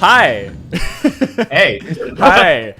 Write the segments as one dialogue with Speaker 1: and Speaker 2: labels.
Speaker 1: Hi.
Speaker 2: Hey.
Speaker 1: Hi.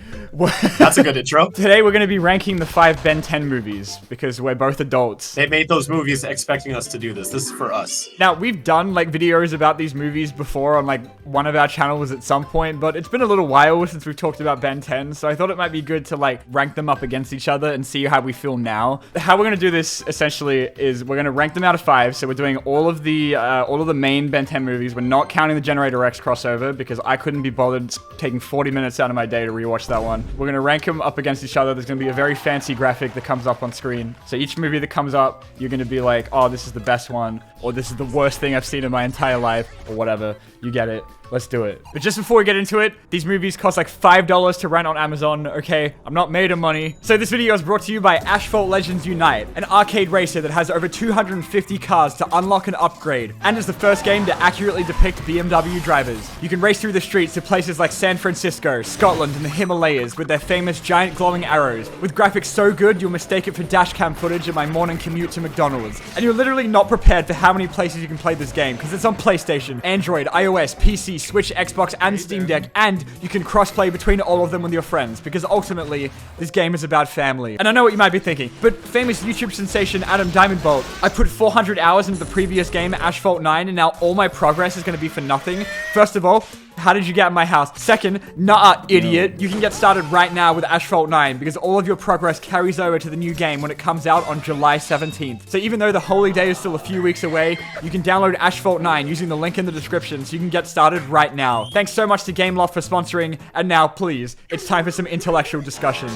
Speaker 2: That's a good intro.
Speaker 1: Today we're going to be ranking the 5 Ben 10 movies because we're both adults.
Speaker 2: They made those movies expecting us to do this. This is for us.
Speaker 1: Now, we've done like videos about these movies before on like one of our channels at some point, but it's been a little while since we've talked about Ben 10, so I thought it might be good to like rank them up against each other and see how we feel now. How we're going to do this essentially is we're going to rank them out of 5, so we're doing all of the main Ben 10 movies. We're not counting the Generator X crossover because I couldn't be bothered taking 40 minutes out of my day to rewatch that one. We're going to rank them up against each other. There's going to be a very fancy graphic that comes up on screen. So each movie that comes up, you're going to be like, oh, this is the best one, or this is the worst thing I've seen in my entire life, or whatever. You get it. Let's do it. But just before we get into it, these movies cost like $5 to rent on Amazon, okay? I'm not made of money. So this video is brought to you by Asphalt Legends Unite, an arcade racer that has over 250 cars to unlock and upgrade, and is the first game to accurately depict BMW drivers. You can race through the streets to places like San Francisco, Scotland, and the Himalayas with their famous giant glowing arrows, with graphics so good you'll mistake it for dashcam footage of my morning commute to McDonald's. And you're literally not prepared for how many places you can play this game, because it's on PlayStation, Android, iOS, PC, Switch, Xbox, and Steam Deck, and you can cross-play between all of them with your friends, because ultimately, this game is about family. And I know what you might be thinking, but famous YouTube sensation Adam Diamondbolt, I put 400 hours into the previous game, Asphalt 9, and now all my progress is going to be for nothing. First of all, how did you get in my house? Second, nah, idiot. You can get started right now with Asphalt 9 because all of your progress carries over to the new game when it comes out on July 17th. So even though the holy day is still a few weeks away, you can download Asphalt 9 using the link in the description so you can get started right now. Thanks so much to Gameloft for sponsoring, and now, please, it's time for some intellectual discussion.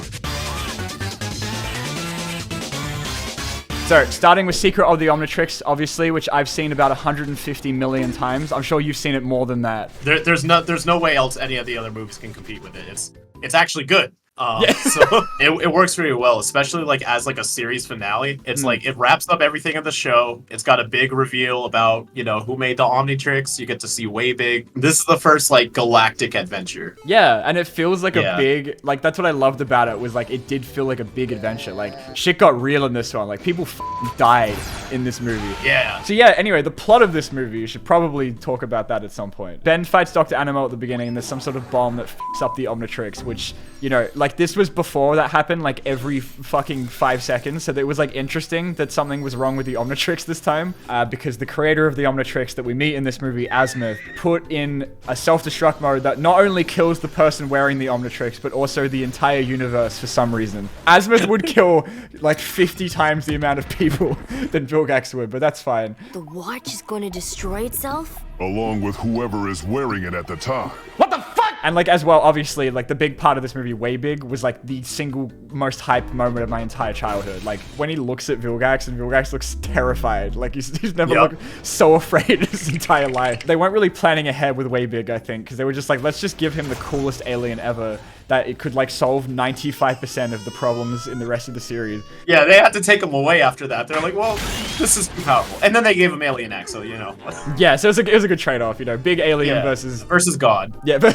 Speaker 1: So, starting with Secret of the Omnitrix, obviously, which I've seen about 150 million times. I'm sure you've seen it more than that.
Speaker 2: There's no way else any of the other movies can compete with it. It's actually good. So it works very well, especially like as like a series finale. It's like it wraps up everything in the show. It's got a big reveal about, you know, who made the Omnitrix. You get to see way big. This is the first like galactic adventure.
Speaker 1: Yeah, and it feels like a big, like that's what I loved about it, was like it did feel like a big adventure. Like shit got real in this one. Like people died in this movie.
Speaker 2: Yeah.
Speaker 1: So yeah, anyway, the plot of this movie, you should probably talk about that at some point. Ben fights Dr. Animal at the beginning, and there's some sort of bomb that fucks up the Omnitrix, which, you know, like this was before that happened, like every fucking 5 seconds. So it was like interesting that something was wrong with the Omnitrix this time, because the creator of the Omnitrix that we meet in this movie, Azimuth, put in a self-destruct mode that not only kills the person wearing the Omnitrix, but also the entire universe for some reason. Azimuth would kill like 50 times the amount of people than Vilgax would, but that's fine.
Speaker 3: The watch is going to destroy itself?
Speaker 4: Along with whoever is wearing it at the time.
Speaker 1: What the fuck? And like as well, obviously, like the big part of this movie, Way Big, was like the single most hype moment of my entire childhood. Like when he looks at Vilgax and Vilgax looks terrified. Like he's never looked so afraid in his entire life. They weren't really planning ahead with Way Big, I think, because they were just like, let's just give him the coolest alien ever that it could like solve 95% of the problems in the rest of the series.
Speaker 2: Yeah, they had to take him away after that. They're like, well, this is too powerful. And then they gave him Alien X, so you know.
Speaker 1: Yeah, so it was a good trade-off, you know, big alien versus
Speaker 2: God.
Speaker 1: Yeah, but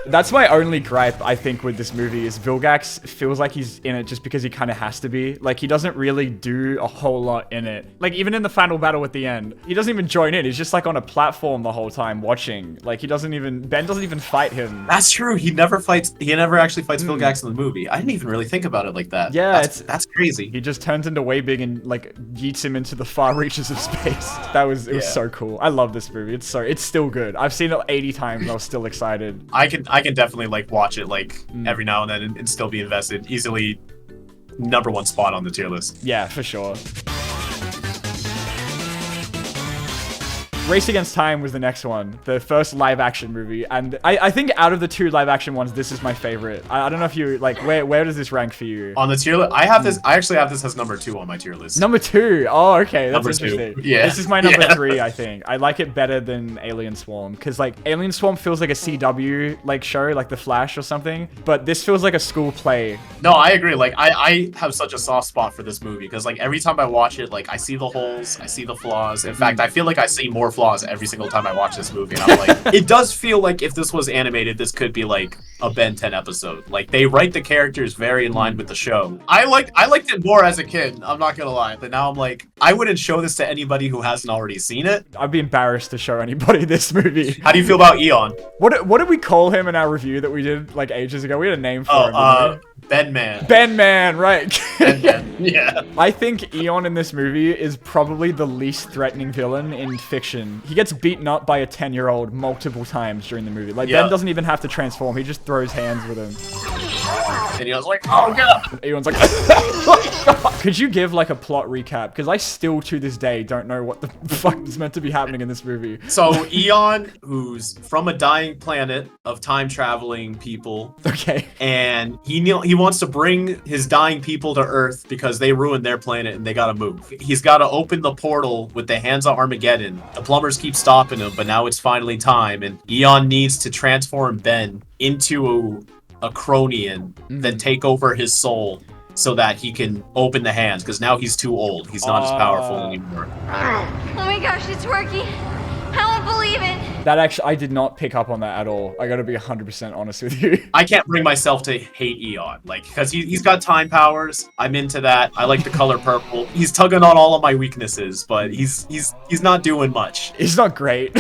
Speaker 1: that's my only gripe, I think, with this movie is Vilgax feels like he's in it just because he kind of has to be. Like, he doesn't really do a whole lot in it. Like, even in the final battle at the end, he doesn't even join in. He's just, like, on a platform the whole time watching. Like, Ben doesn't even fight him.
Speaker 2: That's true. He never actually fights Vilgax in the movie. I didn't even really think about it like that.
Speaker 1: Yeah,
Speaker 2: that's crazy.
Speaker 1: He just turns into Way Big and, like, yeets him into the far reaches of space. It was so cool. I love this movie. It's still good. I've seen it 80 times and I was still excited.
Speaker 2: I can definitely like watch it like every now and then and still be invested. Easily #1 spot on the tier list.
Speaker 1: Yeah, for sure. Race Against Time was the next one, the first live-action movie, and I think out of the 2 live-action ones, this is my favorite. I don't know if you, like, where does this rank for you?
Speaker 2: On the tier list, I actually have this as #2 on my tier list.
Speaker 1: #2? Oh, okay, that's interesting.
Speaker 2: Yeah.
Speaker 1: This is my #3, I think. I like it better than Alien Swarm, because, like, Alien Swarm feels like a CW, like, show, like The Flash or something, but this feels like a school play.
Speaker 2: No, I agree. Like, I have such a soft spot for this movie, because, like, every time I watch it, like, I see the holes, I see the flaws. In fact, I feel like I see more flaws every single time I watch this movie. And I'm like, it does feel like if this was animated, this could be like a Ben 10 episode. Like they write the characters very in line with the show. I liked it more as a kid. I'm not gonna lie, but now I'm like, I wouldn't show this to anybody who hasn't already seen it.
Speaker 1: I'd be embarrassed to show anybody this movie.
Speaker 2: How do you feel about Eon?
Speaker 1: What did we call him in our review that we did like ages ago? We had a name for him. Didn't we?
Speaker 2: Ben Man.
Speaker 1: Ben Man, right.
Speaker 2: Ben Man. Yeah.
Speaker 1: I think Eon in this movie is probably the least threatening villain in fiction. He gets beaten up by a 10-year-old multiple times during the movie. Like, Ben doesn't even have to transform. He just throws hands with him.
Speaker 2: And Eon's like, oh god.
Speaker 1: Eon's like, could you give like a plot recap? Because I still to this day don't know what the fuck is meant to be happening in this movie.
Speaker 2: So Eon, who's from a dying planet of time traveling people.
Speaker 1: Okay.
Speaker 2: And he wants to bring his dying people to Earth because they ruined their planet and they gotta move. He's gotta open the portal with the hands of Armageddon. The plumbers keep stopping him, but now it's finally time. And Eon needs to transform Ben into a Cronian, then take over his soul so that he can open the hands, because now he's too old. He's not as powerful anymore.
Speaker 5: Oh my gosh, it's working. I won't believe it.
Speaker 1: That actually, I did not pick up on that at all. I gotta be 100% honest with you.
Speaker 2: I can't bring myself to hate Eon, like, because he's got time powers. I'm into that. I like the color purple. He's tugging on all of my weaknesses, but he's not doing much.
Speaker 1: He's not great,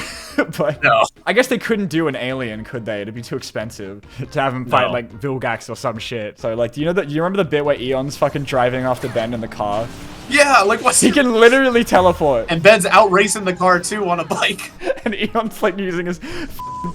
Speaker 1: but
Speaker 2: no.
Speaker 1: I guess they couldn't do an alien, could they? It'd be too expensive to have him fight like Vilgax or some shit. So like, do you remember the bit where Eon's fucking driving after Ben in the car?
Speaker 2: Yeah, like what's
Speaker 1: he can literally teleport.
Speaker 2: And Ben's out racing the car too on a bike.
Speaker 1: And Eon's like using his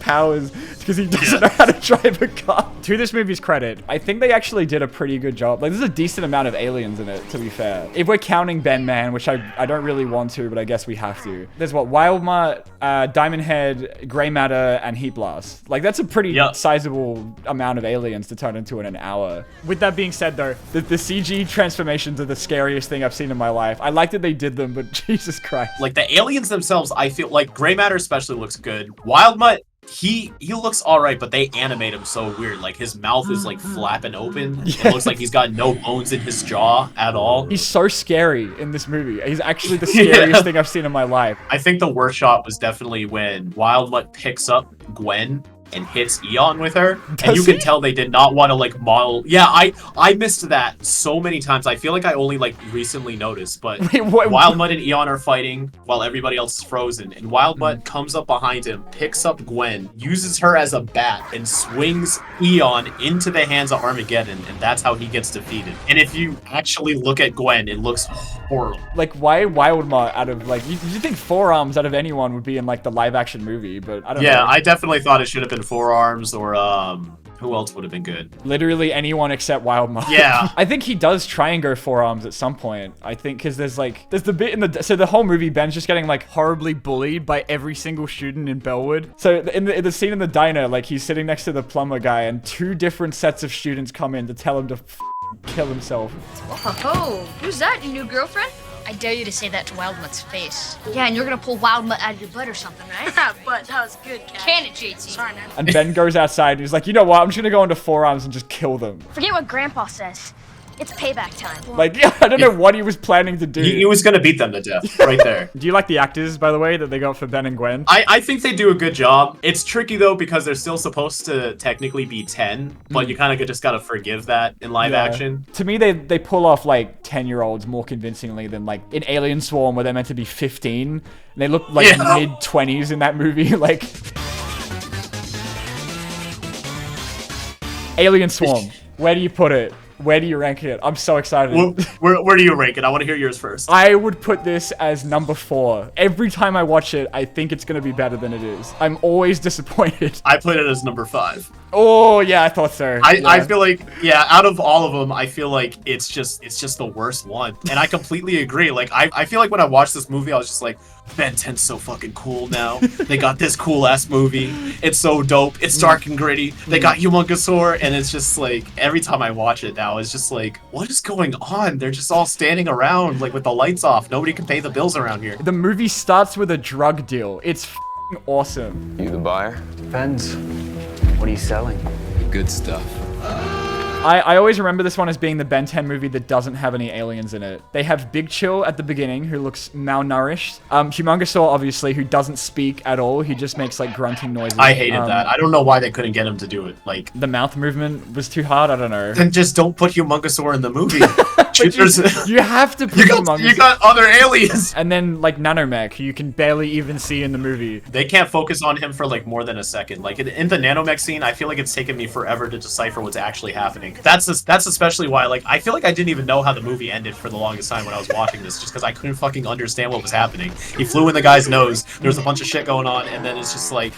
Speaker 1: powers because he doesn't know how to drive a car. To this movie's credit, I think they actually did a pretty good job. Like, there's a decent amount of aliens in it, to be fair. If we're counting Ben Man, which I don't really want to, but I guess we have to. There's what, Wildmutt, Diamond Head, Grey Matter, and Heat Blast. Like, that's a pretty sizable amount of aliens to turn into in an hour. With that being said, though, the CG transformations are the scariest thing I've seen in my life. I like that they did them, but Jesus Christ.
Speaker 2: Like, the aliens themselves, I feel like Grey Matter especially looks good. Wildmutt, he looks alright, but they animate him so weird. Like, his mouth is like flapping open. It looks like he's got no bones in his jaw at all.
Speaker 1: He's so scary in this movie. He's actually the scariest thing I've seen in my life.
Speaker 2: I think the worst shot was definitely when Wildmutt picks up Gwen and hits Eon with her. And you can tell they did not want to like model. Yeah, I missed that so many times. I feel like I only like recently noticed, but Wildmutt and Eon are fighting while everybody else is frozen. And Wildmutt comes up behind him, picks up Gwen, uses her as a bat, and swings Eon into the hands of Armageddon. And that's how he gets defeated. And if you actually look at Gwen, it looks horrible.
Speaker 1: Like, why Wildmutt out of like, you think forearms out of anyone would be in like the live action movie, but I don't know.
Speaker 2: Yeah, I definitely thought it should have been forearms or who else would have been good?
Speaker 1: Literally anyone except Wildmutt.
Speaker 2: Yeah.
Speaker 1: I think he does try and go forearms at some point. I think because there's the bit in the whole movie, Ben's just getting like horribly bullied by every single student in Bellwood. So in the scene in the diner, like he's sitting next to the plumber guy and two different sets of students come in to tell him to kill himself.
Speaker 5: Whoa, who's that, your new girlfriend?
Speaker 6: I dare you to say that to Wildmutt's face.
Speaker 5: Yeah, and you're gonna pull Wildmutt out of your butt or something, right?
Speaker 6: But that was good, Cat. Can it, JT? Sorry, man.
Speaker 1: And Ben goes outside and he's like, you know what? I'm just gonna go into forearms and just kill them.
Speaker 5: Forget what Grandpa says. It's payback time.
Speaker 1: Like, yeah, I don't know what he was planning to do.
Speaker 2: He was gonna beat them to death right there.
Speaker 1: Do you like the actors, by the way, that they got for Ben and Gwen?
Speaker 2: I think they do a good job. It's tricky though because they're still supposed to technically be 10, but you kind of just gotta forgive that in live action.
Speaker 1: To me, they pull off like 10-year-olds more convincingly than like in Alien Swarm where they're meant to be 15. And they look like mid-20s in that movie. Like Alien Swarm, where do you put it? Where do you rank it? I'm so excited.
Speaker 2: Where do you rank it? I want to hear yours first.
Speaker 1: I would put this as number 4. Every time I watch it, I think it's going to be better than it is. I'm always disappointed.
Speaker 2: I put it as number 5.
Speaker 1: Oh, yeah, I thought so.
Speaker 2: I feel like, yeah, out of all of them, I feel like it's just the worst one. And I completely agree. Like, I feel like when I watched this movie, I was just like, Ben 10's so fucking cool now. They got this cool-ass movie. It's so dope. It's dark and gritty. They got Humongousaur, and it's just like, every time I watch it now, it's just like, what is going on? They're just all standing around, like, with the lights off. Nobody can pay the bills around here.
Speaker 1: The movie starts with a drug deal. It's f***ing awesome.
Speaker 7: You the buyer?
Speaker 8: Depends. What are you selling?
Speaker 7: Good stuff.
Speaker 1: I always remember this one as being the Ben 10 movie that doesn't have any aliens in it. They have Big Chill at the beginning, who looks malnourished. Humongosaur, obviously, who doesn't speak at all. He just makes like grunting noises.
Speaker 2: I hated that. I don't know why they couldn't get him to do it. Like
Speaker 1: the mouth movement was too hard. I don't know.
Speaker 2: Then just don't put Humongosaur in the movie.
Speaker 1: you have to put Humongosaur.
Speaker 2: You got other aliens.
Speaker 1: And then like Nanomech, who you can barely even see in the movie.
Speaker 2: They can't focus on him for like more than a second. Like in the Nanomech scene, I feel like it's taken me forever to decipher what's actually happening. That's especially why like I feel like I didn't even know how the movie ended for the longest time when I was watching this, just because I couldn't fucking understand what was happening. He flew in the guy's nose. There's a bunch of shit going on, and then it's just like,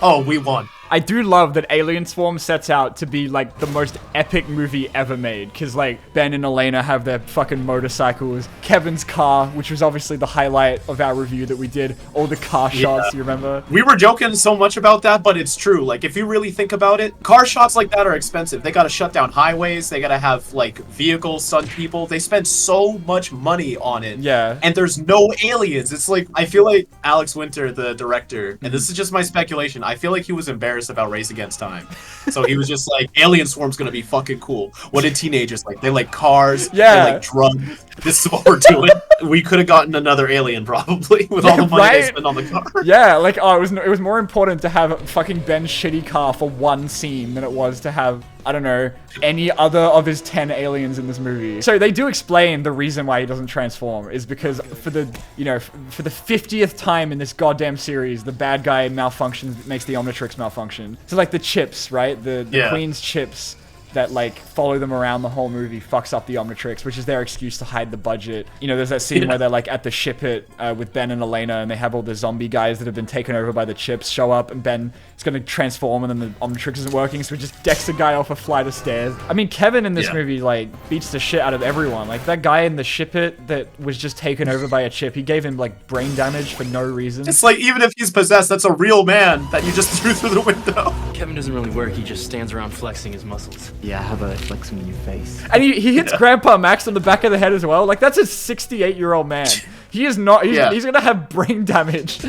Speaker 2: oh, we won.
Speaker 1: I do love that Alien Swarm sets out to be like the most epic movie ever made, because like Ben and Elena have their fucking motorcycles, Kevin's car, which was obviously the highlight of our review that we did, all the car shots, you remember?
Speaker 2: We were joking so much about that, but it's true. Like if you really think about it, car shots like that are expensive. They gotta shut down highways, they gotta have like vehicles stun people. They spend so much money on it.
Speaker 1: Yeah.
Speaker 2: And there's no aliens. It's like, I feel like Alex Winter, the director, and this is just my speculation, I feel like he was embarrassed about Race Against Time. So he was just like, Alien Swarm's gonna be fucking cool. What did teenagers like? They like cars, they like drugs. This is what we're doing. We could have gotten another alien probably with all the money they spent on the car.
Speaker 1: Yeah, like it was more important to have fucking Ben's shitty car for one scene than it was to have, I don't know, any other of his 10 aliens in this movie. So they do explain the reason why he doesn't transform is because for the 50th time in this goddamn series, the bad guy malfunctions, makes the Omnitrix malfunction. So like the chips, right? The Queen's chips that like follow them around the whole movie fucks up the Omnitrix, which is their excuse to hide the budget. You know, there's that scene where they're like at the ship with Ben and Elena, and they have all the zombie guys that have been taken over by the chips show up, and Ben is going to transform, and then the Omnitrix isn't working, so he just decks a guy off a flight of stairs. I mean, Kevin in this movie like beats the shit out of everyone. Like that guy in the ship that was just taken over by a chip, he gave him like brain damage for no reason.
Speaker 2: It's like, even if he's possessed, that's a real man that you just threw through the window.
Speaker 7: Kevin doesn't really work, he just stands around flexing his muscles.
Speaker 8: Yeah, how about I flex him in your face?
Speaker 1: And he hits Grandpa Max on the back of the head as well. Like, that's a 68-year-old man. He is not, he's gonna have brain damage.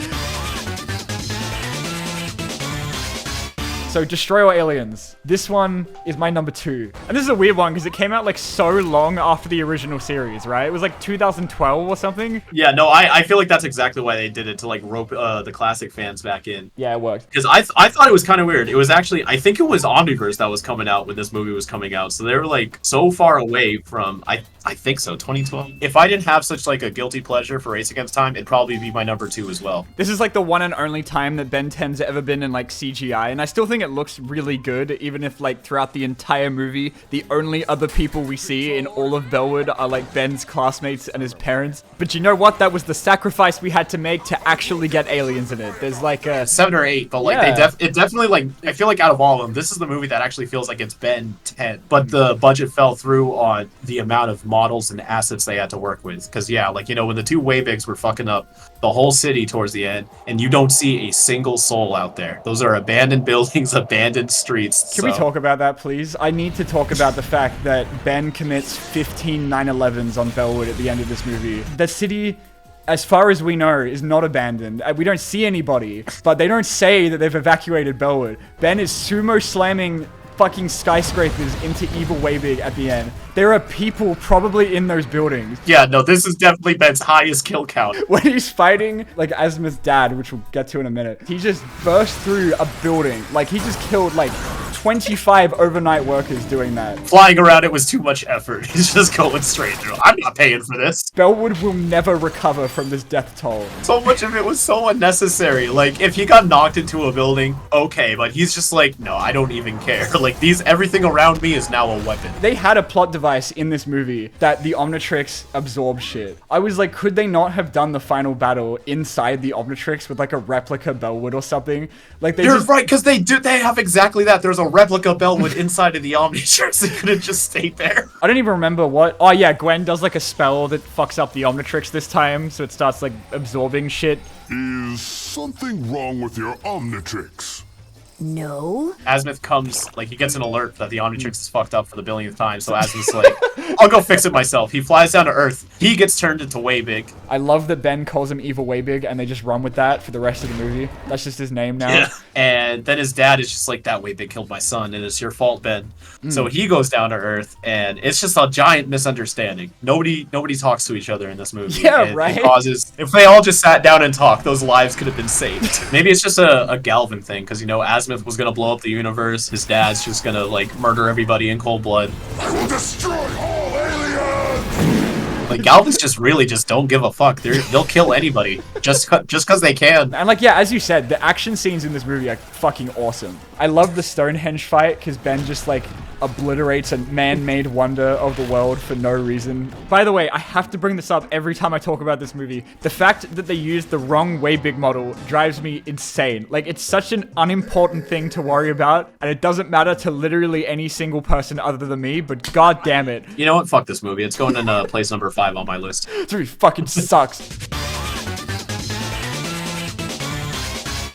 Speaker 1: So, Destroy All Aliens. This one is my number 2. And this is a weird one because it came out like so long after the original series, right? It was like 2012 or something.
Speaker 2: Yeah, no, I feel like that's exactly why they did it, to like rope the classic fans back in.
Speaker 1: Yeah, it worked.
Speaker 2: Because I thought it was kind of weird. It was actually, I think it was Omniverse that was coming out when this movie was coming out. So they were like so far away from, I think so, 2012. If I didn't have such like a guilty pleasure for Race Against Time, it'd probably be my number 2 as well.
Speaker 1: This is like the one and only time that Ben 10's ever been in like CGI, and I still think it looks really good, even if like throughout the entire movie, the only other people we see in all of Bellwood are like Ben's classmates and his parents. But you know what? That was the sacrifice we had to make to actually get aliens in it. There's like a
Speaker 2: 7 or 8, but like it definitely, like, I feel like out of all of them, this is the movie that actually feels like it's Ben 10. But the budget fell through on the amount of models and assets they had to work with. Because yeah, like, you know, when the 2 Waybigs were fucking up the whole city towards the end, and you don't see a single soul out there. Those are abandoned buildings, abandoned streets.
Speaker 1: Can we talk about that, please? I need to talk about the fact that Ben commits 15 9/11s on Bellwood at the end of this movie. The city, as far as we know, is not abandoned. We don't see anybody, but they don't say that they've evacuated Bellwood. Ben is sumo slamming fucking skyscrapers into Evil Waybig at the end. There are people probably in those buildings.
Speaker 2: Yeah, no, this is definitely Ben's highest kill count.
Speaker 1: When he's fighting, like, Asma's dad, which we'll get to in a minute, he just burst through a building. Like, he just killed, like, 25 overnight workers doing that.
Speaker 2: Flying around it was too much effort. He's just going straight through. I'm not paying for this.
Speaker 1: Bellwood will never recover from this death toll.
Speaker 2: So much of it was so unnecessary. Like, if he got knocked into a building, okay, but he's just like, no, I don't even care. Like, everything around me is now a weapon.
Speaker 1: They had a plot device in this movie that the Omnitrix absorbed shit. I was like, could they not have done the final battle inside the Omnitrix with like a replica Bellwood or something? Like,
Speaker 2: You're right, because they have exactly that. There's a replica Bellwood inside of the Omnitrix. They could have just stayed there.
Speaker 1: I don't even remember what. Oh yeah, Gwen does like a spell that fucks up the Omnitrix this time, so it starts like absorbing shit.
Speaker 4: Is something wrong with your Omnitrix?
Speaker 3: No.
Speaker 2: Azimuth comes, like, he gets an alert that the Omnitrix is fucked up for the billionth time, so Azimuth's like, I'll go fix it myself. He flies down to Earth. He gets turned into Waybig.
Speaker 1: I love that Ben calls him Evil Waybig, and they just run with that for the rest of the movie. That's just his name now.
Speaker 2: Yeah. And then his dad is just like, that Waybig killed my son, and it's your fault, Ben. So he goes down to Earth, and it's just a giant misunderstanding. Nobody talks to each other in this movie.
Speaker 1: Yeah,
Speaker 2: and
Speaker 1: right?
Speaker 2: It causes, if they all just sat down and talked, those lives could have been saved. Maybe it's just a Galvin thing, because, you know, Azimuth was going to blow up the universe. His dad's just going to, like, murder everybody in cold blood.
Speaker 4: I will destroy all aliens!
Speaker 2: Like, Galvins just really just don't give a fuck. They'll kill anybody just because they can.
Speaker 1: And like, yeah, as you said, the action scenes in this movie are fucking awesome. I love the Stonehenge fight because Ben just like obliterates a man-made wonder of the world for no reason. By the way, I have to bring this up every time I talk about this movie. The fact that they used the wrong Waybig model drives me insane. Like, it's such an unimportant thing to worry about, and it doesn't matter to literally any single person other than me, but god damn it.
Speaker 2: You know what? Fuck this movie. It's going in place number 5 on my list.
Speaker 1: This movie fucking sucks.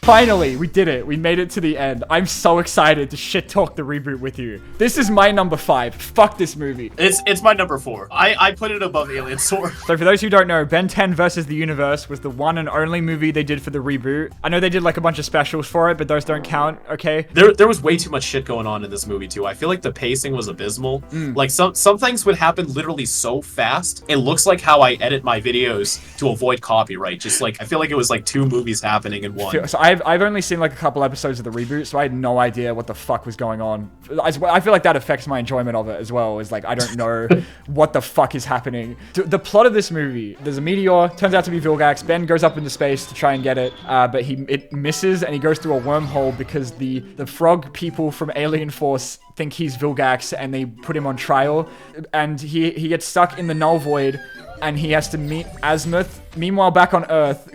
Speaker 1: Finally, we did it. We made it to the end. I'm so excited to shit talk the reboot with you. This is my number 5. Fuck this movie.
Speaker 2: It's my number 4. I put it above Alien Sword.
Speaker 1: So for those who don't know, Ben 10 versus the Universe was the one and only movie they did for the reboot. I know they did like a bunch of specials for it, but those don't count, okay?
Speaker 2: There was way too much shit going on in this movie too. I feel like the pacing was abysmal. Like some things would happen literally so fast. It looks like how I edit my videos to avoid copyright. Just like, I feel like it was like 2 movies happening in one.
Speaker 1: So I've only seen like a couple episodes of the reboot, so I had no idea what the fuck was going on. I feel like that affects my enjoyment of it as well, is like I don't know what the fuck is happening. The plot of this movie, there's a meteor, turns out to be Vilgax. Ben goes up into space to try and get it, but it misses and he goes through a wormhole because the frog people from Alien Force think he's Vilgax and they put him on trial, and he gets stuck in the null void and he has to meet Azimuth. Meanwhile, back on Earth,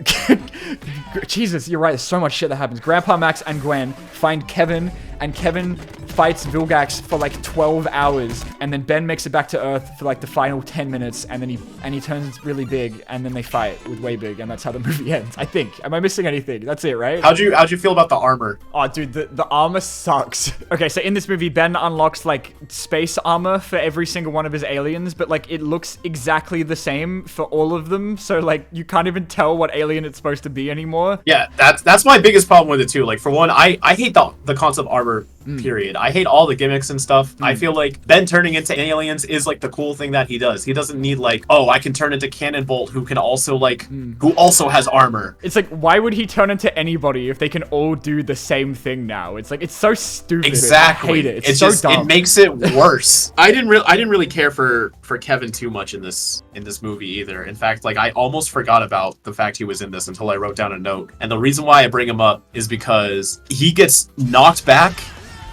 Speaker 1: Jesus, you're right, there's so much shit that happens. Grandpa Max and Gwen find Kevin, and Kevin fights Vilgax for like 12 hours, and then Ben makes it back to Earth for like the final 10 minutes, and then he turns really big, and then they fight with Waybig, and that's how the movie ends, I think. Am I missing anything? That's it, right?
Speaker 2: How'd you feel about the armor?
Speaker 1: Oh, dude, the armor sucks. Okay, so in this movie, Ben unlocks like space armor for every single one of his aliens, but like it looks exactly the same for all of them, so like you can't even tell what alien it's supposed to be anymore.
Speaker 2: Yeah, that's my biggest problem with it too. Like, for one, I hate the concept of armor, period. I hate all the gimmicks and stuff. I feel like Ben turning into aliens is like the cool thing that he does. He doesn't need like, oh, I can turn into Cannonbolt, who can also like, who also has armor.
Speaker 1: It's like, why would he turn into anybody if they can all do the same thing now? It's like, it's so stupid.
Speaker 2: Exactly.
Speaker 1: I hate it.
Speaker 2: It's
Speaker 1: so
Speaker 2: just,
Speaker 1: dumb.
Speaker 2: it makes it worse. I didn't really care for Kevin too much in this movie either. In fact, like, I almost forgot about the fact he was in this until I wrote down a note. And the reason why I bring him up is because he gets knocked back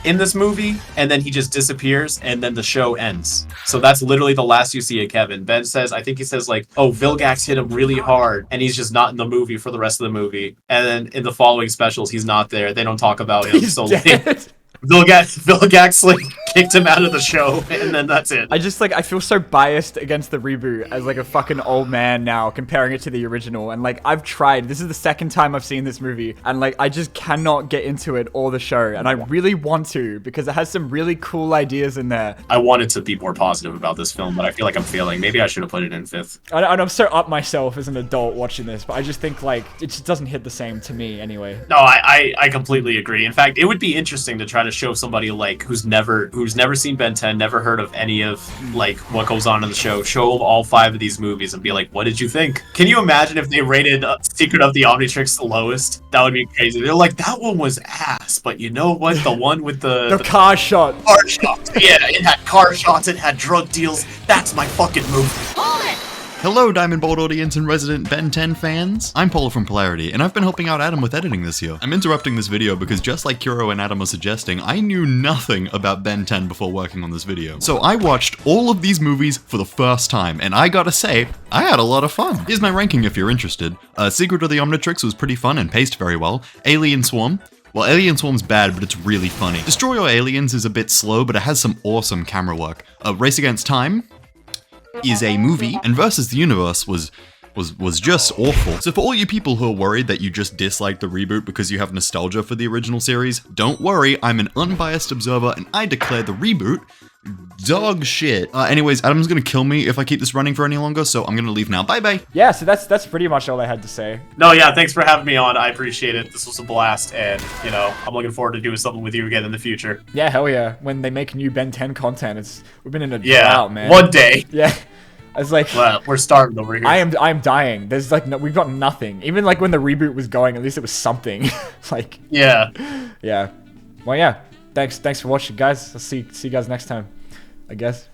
Speaker 2: in this movie, and then he just disappears, and then the show ends. So that's literally the last you see of Kevin. Ben says, I think he says like, oh, Vilgax hit him really hard, and he's just not in the movie for the rest of the movie. And then in the following specials, he's not there. They don't talk about him.
Speaker 1: He's
Speaker 2: so
Speaker 1: dead.
Speaker 2: Vilgax like kicked him out of the show, and then that's it.
Speaker 1: I feel so biased against the reboot as like a fucking old man now, comparing it to the original. And like, I've tried. This is the second time I've seen this movie, and like, I just cannot get into it or the show. And I really want to, because it has some really cool ideas in there.
Speaker 2: I wanted to be more positive about this film, but I feel like I'm failing. Maybe I should have put it in 5th.
Speaker 1: And I'm so up myself as an adult watching this, but I just think like, it just doesn't hit the same to me anyway.
Speaker 2: No, I completely agree. In fact, it would be interesting to try to show somebody like who's never seen Ben 10, never heard of any of like what goes on in the show, show them all 5 of these movies and be like, what did you think? Can you imagine if they rated Secret of the Omnitrix the lowest? That would be crazy. They're like, that one was ass, but you know what? The one with the
Speaker 1: car shot.
Speaker 2: Car shots. Yeah, it had car shots, it had drug deals. That's my fucking movie.
Speaker 9: Hello, Diamondbolt audience and resident Ben 10 fans. I'm Paul from Polarity, and I've been helping out Adam with editing this year. I'm interrupting this video because just like Kuro and Adam are suggesting, I knew nothing about Ben 10 before working on this video. So I watched all of these movies for the first time, and I gotta say, I had a lot of fun. Here's my ranking if you're interested. Secret of the Omnitrix was pretty fun and paced very well. Alien Swarm. Well, Alien Swarm's bad, but it's really funny. Destroy Your Aliens is a bit slow, but it has some awesome camera work. Race Against Time is a movie, and Versus the Universe was was just awful. So for all you people who are worried that you just dislike the reboot because you have nostalgia for the original series, don't worry, I'm an unbiased observer and I declare the reboot dog shit. Anyways, Adam's gonna kill me if I keep this running for any longer, so I'm gonna leave now. Bye-bye.
Speaker 1: Yeah, so that's pretty much all I had to say.
Speaker 2: No, yeah, thanks for having me on. I appreciate it. This was a blast, and, you know, I'm looking forward to doing something with you again in the future.
Speaker 1: Yeah, hell yeah. When they make new Ben 10 content, we've been in a
Speaker 2: Yeah,
Speaker 1: drought, man.
Speaker 2: one day.
Speaker 1: Yeah. I was like,
Speaker 2: well, we're starting over here.
Speaker 1: I'm dying. There's like, we've got nothing. Even like when the reboot was going, at least it was something. Like,
Speaker 2: yeah.
Speaker 1: Yeah. Well, yeah. Thanks for watching, guys. I'll see you guys next time, I guess.